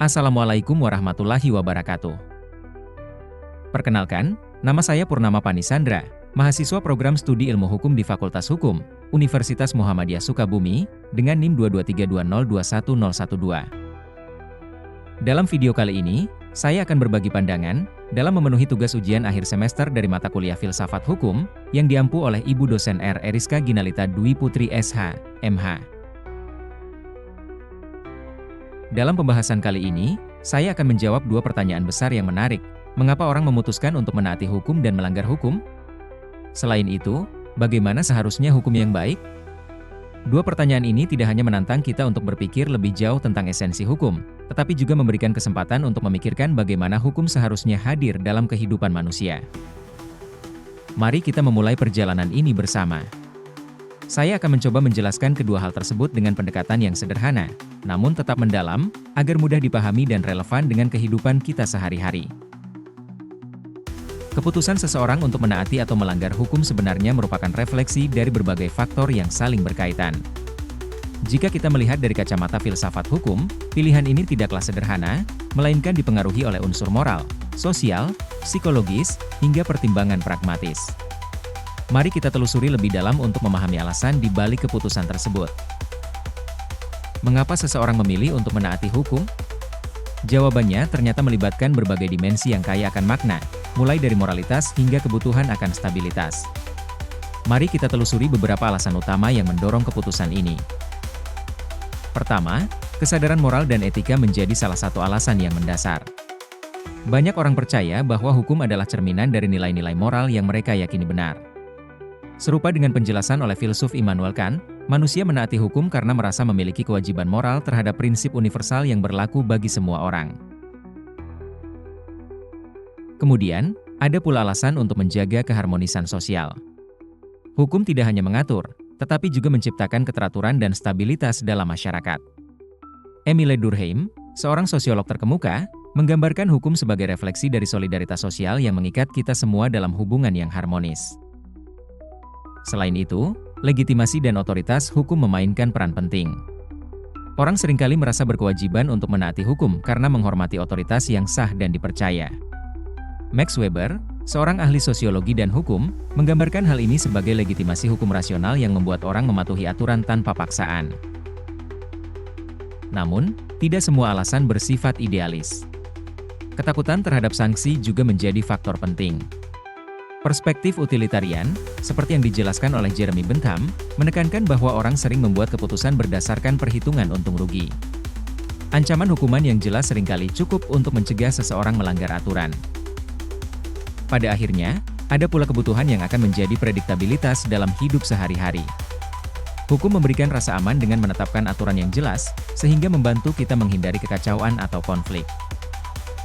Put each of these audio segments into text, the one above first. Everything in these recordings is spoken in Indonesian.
Assalamualaikum warahmatullahi wabarakatuh. Perkenalkan, nama saya Purnama Panisandra, mahasiswa program studi ilmu hukum di Fakultas Hukum, Universitas Muhammadiyah Sukabumi, dengan NIM 22320211012. Dalam video kali ini, saya akan berbagi pandangan dalam memenuhi tugas ujian akhir semester dari mata kuliah Filsafat Hukum yang diampu oleh Ibu dosen R. Eriska Ginalita Dwi Putri SH, MH. Dalam pembahasan kali ini, saya akan menjawab dua pertanyaan besar yang menarik. Mengapa orang memutuskan untuk menaati hukum dan melanggar hukum? Selain itu, bagaimana seharusnya hukum yang baik? Dua pertanyaan ini tidak hanya menantang kita untuk berpikir lebih jauh tentang esensi hukum, tetapi juga memberikan kesempatan untuk memikirkan bagaimana hukum seharusnya hadir dalam kehidupan manusia. Mari kita memulai perjalanan ini bersama. Saya akan mencoba menjelaskan kedua hal tersebut dengan pendekatan yang sederhana, namun tetap mendalam, agar mudah dipahami dan relevan dengan kehidupan kita sehari-hari. Keputusan seseorang untuk menaati atau melanggar hukum sebenarnya merupakan refleksi dari berbagai faktor yang saling berkaitan. Jika kita melihat dari kacamata filsafat hukum, pilihan ini tidaklah sederhana, melainkan dipengaruhi oleh unsur moral, sosial, psikologis, hingga pertimbangan pragmatis. Mari kita telusuri lebih dalam untuk memahami alasan di balik keputusan tersebut. Mengapa seseorang memilih untuk menaati hukum? Jawabannya ternyata melibatkan berbagai dimensi yang kaya akan makna, mulai dari moralitas hingga kebutuhan akan stabilitas. Mari kita telusuri beberapa alasan utama yang mendorong keputusan ini. Pertama, kesadaran moral dan etika menjadi salah satu alasan yang mendasar. Banyak orang percaya bahwa hukum adalah cerminan dari nilai-nilai moral yang mereka yakini benar. Serupa dengan penjelasan oleh filsuf Immanuel Kant, manusia menaati hukum karena merasa memiliki kewajiban moral terhadap prinsip universal yang berlaku bagi semua orang. Kemudian, ada pula alasan untuk menjaga keharmonisan sosial. Hukum tidak hanya mengatur, tetapi juga menciptakan keteraturan dan stabilitas dalam masyarakat. Émile Durkheim, seorang sosiolog terkemuka, menggambarkan hukum sebagai refleksi dari solidaritas sosial yang mengikat kita semua dalam hubungan yang harmonis. Selain itu, legitimasi dan otoritas hukum memainkan peran penting. Orang seringkali merasa berkewajiban untuk menaati hukum karena menghormati otoritas yang sah dan dipercaya. Max Weber, seorang ahli sosiologi dan hukum, menggambarkan hal ini sebagai legitimasi hukum rasional yang membuat orang mematuhi aturan tanpa paksaan. Namun, tidak semua alasan bersifat idealis. Ketakutan terhadap sanksi juga menjadi faktor penting. Perspektif utilitarian, seperti yang dijelaskan oleh Jeremy Bentham, menekankan bahwa orang sering membuat keputusan berdasarkan perhitungan untung rugi. Ancaman hukuman yang jelas seringkali cukup untuk mencegah seseorang melanggar aturan. Pada akhirnya, ada pula kebutuhan yang akan menjadi prediktabilitas dalam hidup sehari-hari. Hukum memberikan rasa aman dengan menetapkan aturan yang jelas, sehingga membantu kita menghindari kekacauan atau konflik.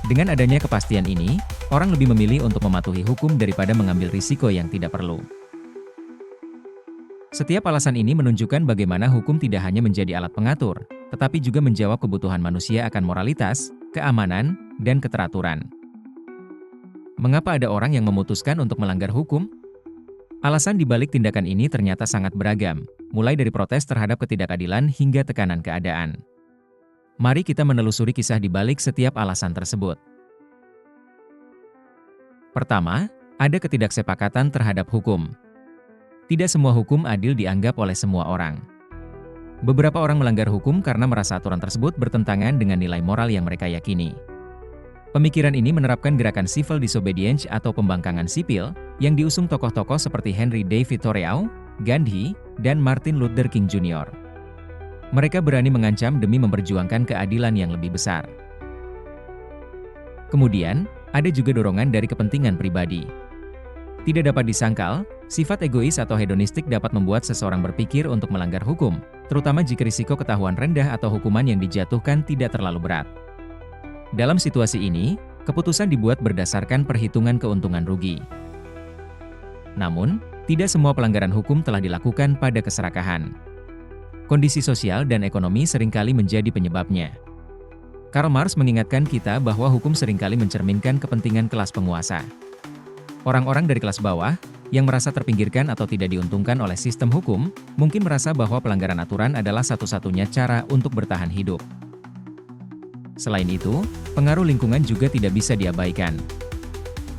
Dengan adanya kepastian ini, orang lebih memilih untuk mematuhi hukum daripada mengambil risiko yang tidak perlu. Setiap alasan ini menunjukkan bagaimana hukum tidak hanya menjadi alat pengatur, tetapi juga menjawab kebutuhan manusia akan moralitas, keamanan, dan keteraturan. Mengapa ada orang yang memutuskan untuk melanggar hukum? Alasan di balik tindakan ini ternyata sangat beragam, mulai dari protes terhadap ketidakadilan hingga tekanan keadaan. Mari kita menelusuri kisah di balik setiap alasan tersebut. Pertama, ada ketidaksepakatan terhadap hukum. Tidak semua hukum adil dianggap oleh semua orang. Beberapa orang melanggar hukum karena merasa aturan tersebut bertentangan dengan nilai moral yang mereka yakini. Pemikiran ini menerapkan gerakan civil disobedience atau pembangkangan sipil, yang diusung tokoh-tokoh seperti Henry David Thoreau, Gandhi, dan Martin Luther King Jr. Mereka berani mengancam demi memperjuangkan keadilan yang lebih besar. Kemudian, ada juga dorongan dari kepentingan pribadi. Tidak dapat disangkal, sifat egois atau hedonistik dapat membuat seseorang berpikir untuk melanggar hukum, terutama jika risiko ketahuan rendah atau hukuman yang dijatuhkan tidak terlalu berat. Dalam situasi ini, keputusan dibuat berdasarkan perhitungan keuntungan rugi. Namun, tidak semua pelanggaran hukum telah dilakukan pada keserakahan. Kondisi sosial dan ekonomi seringkali menjadi penyebabnya. Karl Marx mengingatkan kita bahwa hukum seringkali mencerminkan kepentingan kelas penguasa. Orang-orang dari kelas bawah, yang merasa terpinggirkan atau tidak diuntungkan oleh sistem hukum, mungkin merasa bahwa pelanggaran aturan adalah satu-satunya cara untuk bertahan hidup. Selain itu, pengaruh lingkungan juga tidak bisa diabaikan.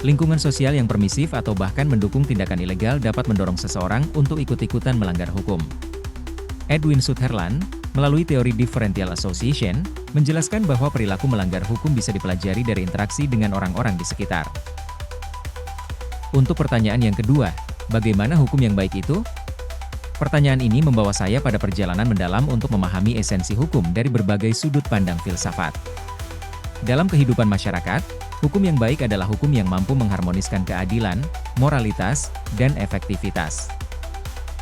Lingkungan sosial yang permisif atau bahkan mendukung tindakan ilegal dapat mendorong seseorang untuk ikut-ikutan melanggar hukum. Edwin Sutherland, melalui teori differential association, menjelaskan bahwa perilaku melanggar hukum bisa dipelajari dari interaksi dengan orang-orang di sekitar. Untuk pertanyaan yang kedua, bagaimana hukum yang baik itu? Pertanyaan ini membawa saya pada perjalanan mendalam untuk memahami esensi hukum dari berbagai sudut pandang filsafat. Dalam kehidupan masyarakat, hukum yang baik adalah hukum yang mampu mengharmoniskan keadilan, moralitas, dan efektivitas.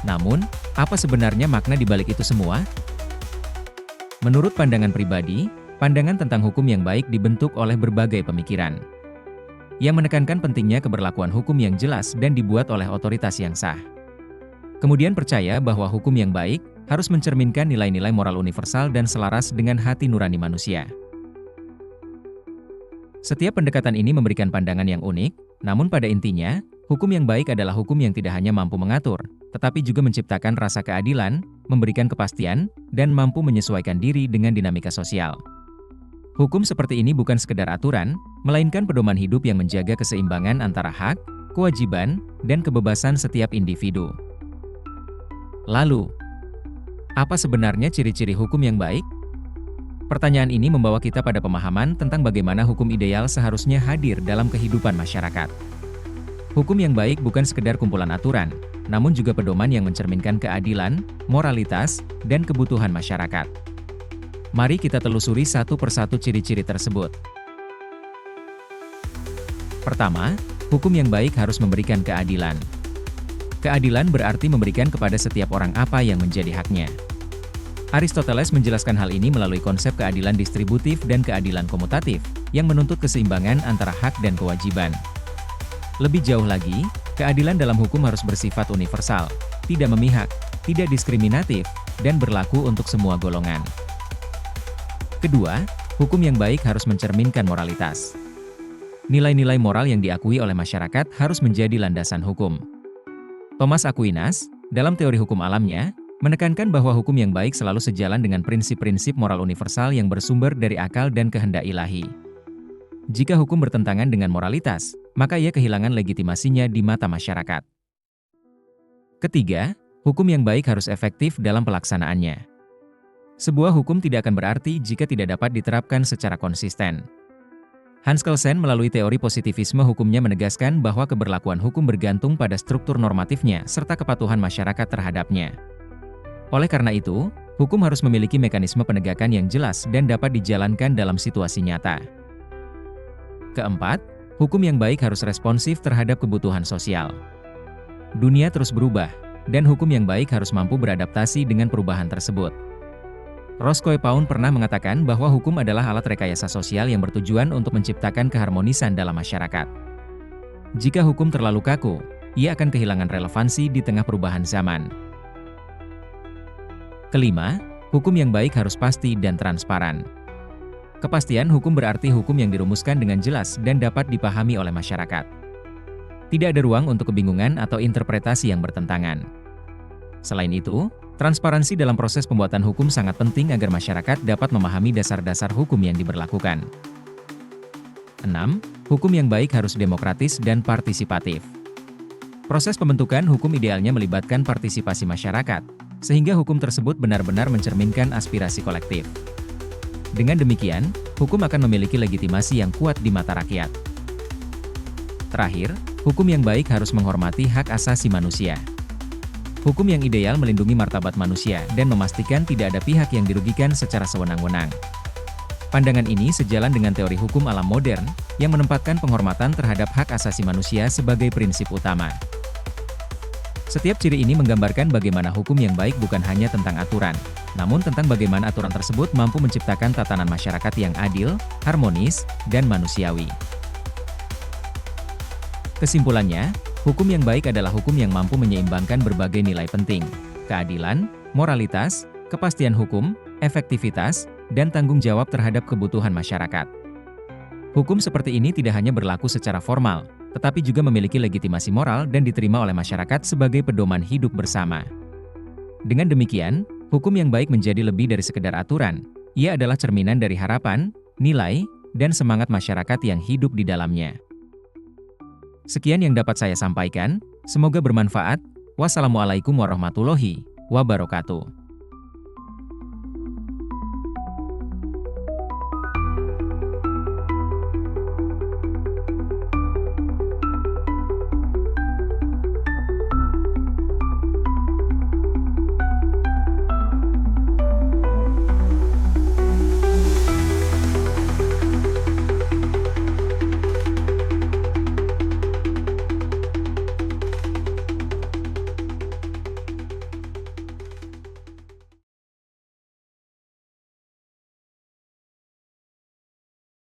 Namun, apa sebenarnya makna di balik itu semua? Menurut pandangan pribadi, pandangan tentang hukum yang baik dibentuk oleh berbagai pemikiran, yang menekankan pentingnya keberlakuan hukum yang jelas dan dibuat oleh otoritas yang sah. Kemudian percaya bahwa hukum yang baik harus mencerminkan nilai-nilai moral universal dan selaras dengan hati nurani manusia. Setiap pendekatan ini memberikan pandangan yang unik, namun pada intinya, hukum yang baik adalah hukum yang tidak hanya mampu mengatur, tetapi juga menciptakan rasa keadilan, memberikan kepastian, dan mampu menyesuaikan diri dengan dinamika sosial. Hukum seperti ini bukan sekedar aturan, melainkan pedoman hidup yang menjaga keseimbangan antara hak, kewajiban, dan kebebasan setiap individu. Lalu, apa sebenarnya ciri-ciri hukum yang baik? Pertanyaan ini membawa kita pada pemahaman tentang bagaimana hukum ideal seharusnya hadir dalam kehidupan masyarakat. Hukum yang baik bukan sekedar kumpulan aturan, namun juga pedoman yang mencerminkan keadilan, moralitas, dan kebutuhan masyarakat. Mari kita telusuri satu persatu ciri-ciri tersebut. Pertama, hukum yang baik harus memberikan keadilan. Keadilan berarti memberikan kepada setiap orang apa yang menjadi haknya. Aristoteles menjelaskan hal ini melalui konsep keadilan distributif dan keadilan komutatif, yang menuntut keseimbangan antara hak dan kewajiban. Lebih jauh lagi, keadilan dalam hukum harus bersifat universal, tidak memihak, tidak diskriminatif, dan berlaku untuk semua golongan. Kedua, hukum yang baik harus mencerminkan moralitas. Nilai-nilai moral yang diakui oleh masyarakat harus menjadi landasan hukum. Thomas Aquinas, dalam teori hukum alamnya, menekankan bahwa hukum yang baik selalu sejalan dengan prinsip-prinsip moral universal yang bersumber dari akal dan kehendak ilahi. Jika hukum bertentangan dengan moralitas, maka ia kehilangan legitimasinya di mata masyarakat. Ketiga, hukum yang baik harus efektif dalam pelaksanaannya. Sebuah hukum tidak akan berarti jika tidak dapat diterapkan secara konsisten. Hans Kelsen melalui teori positivisme hukumnya menegaskan bahwa keberlakuan hukum bergantung pada struktur normatifnya serta kepatuhan masyarakat terhadapnya. Oleh karena itu, hukum harus memiliki mekanisme penegakan yang jelas dan dapat dijalankan dalam situasi nyata. Keempat, hukum yang baik harus responsif terhadap kebutuhan sosial. Dunia terus berubah, dan hukum yang baik harus mampu beradaptasi dengan perubahan tersebut. Roscoe Pound pernah mengatakan bahwa hukum adalah alat rekayasa sosial yang bertujuan untuk menciptakan keharmonisan dalam masyarakat. Jika hukum terlalu kaku, ia akan kehilangan relevansi di tengah perubahan zaman. Kelima, hukum yang baik harus pasti dan transparan. Kepastian hukum berarti hukum yang dirumuskan dengan jelas dan dapat dipahami oleh masyarakat. Tidak ada ruang untuk kebingungan atau interpretasi yang bertentangan. Selain itu, transparansi dalam proses pembuatan hukum sangat penting agar masyarakat dapat memahami dasar-dasar hukum yang diberlakukan. 6. Hukum yang baik harus demokratis dan partisipatif. Proses pembentukan hukum idealnya melibatkan partisipasi masyarakat, sehingga hukum tersebut benar-benar mencerminkan aspirasi kolektif. Dengan demikian, hukum akan memiliki legitimasi yang kuat di mata rakyat. Terakhir, hukum yang baik harus menghormati hak asasi manusia. Hukum yang ideal melindungi martabat manusia dan memastikan tidak ada pihak yang dirugikan secara sewenang-wenang. Pandangan ini sejalan dengan teori hukum alam modern, yang menempatkan penghormatan terhadap hak asasi manusia sebagai prinsip utama. Setiap ciri ini menggambarkan bagaimana hukum yang baik bukan hanya tentang aturan, namun tentang bagaimana aturan tersebut mampu menciptakan tatanan masyarakat yang adil, harmonis, dan manusiawi. Kesimpulannya, hukum yang baik adalah hukum yang mampu menyeimbangkan berbagai nilai penting: keadilan, moralitas, kepastian hukum, efektivitas, dan tanggung jawab terhadap kebutuhan masyarakat. Hukum seperti ini tidak hanya berlaku secara formal, tetapi juga memiliki legitimasi moral dan diterima oleh masyarakat sebagai pedoman hidup bersama. Dengan demikian, hukum yang baik menjadi lebih dari sekedar aturan. Ia adalah cerminan dari harapan, nilai, dan semangat masyarakat yang hidup di dalamnya. Sekian yang dapat saya sampaikan, semoga bermanfaat. Wassalamualaikum warahmatullahi wabarakatuh.